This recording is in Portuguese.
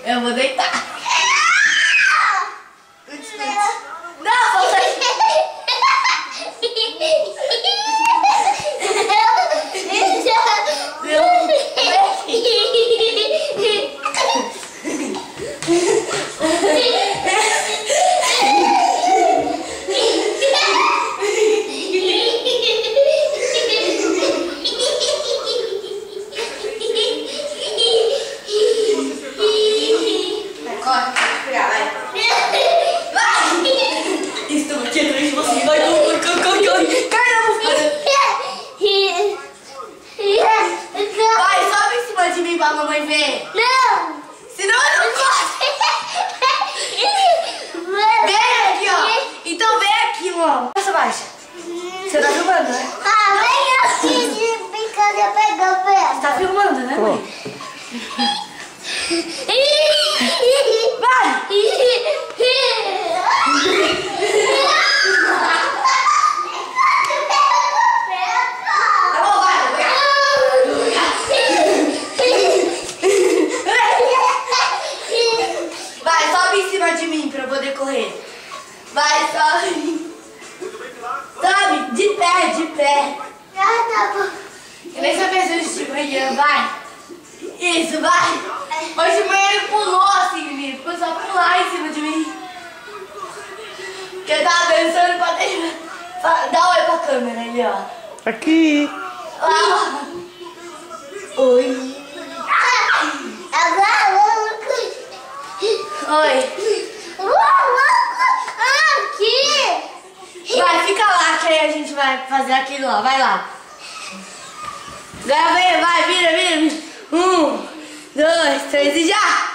Eu vou deitar. Não, vou sair. Pra mamãe ver. Não! Senão eu não gosto. Vem aqui, ó. Então vem aqui, mano. Essa baixa. Você tá filmando, né? Ah, vem aqui de brincadeira pegar o pé. Você tá filmando, né, mãe? Vai! Tá bom, vai. Vai, sobe em cima de mim pra eu poder correr. Vai, sobe. Sobe, de pé, de pé. Ah, tá bom. Eu nem sabia se eu estive aí, vai. Isso, vai. Hoje de manhã ele pulou assim, menino. Ficou só pular em cima de mim. Porque ele tava dançando pra dentro. Dá um oi pra câmera ali, ó. Aqui. Lá. Oi. Agora vamos. Oi. Aqui. Vai, fica lá que aí a gente vai fazer aquilo lá. Vai lá. Agora vem, vai, vira. 1, 2, 3 e já!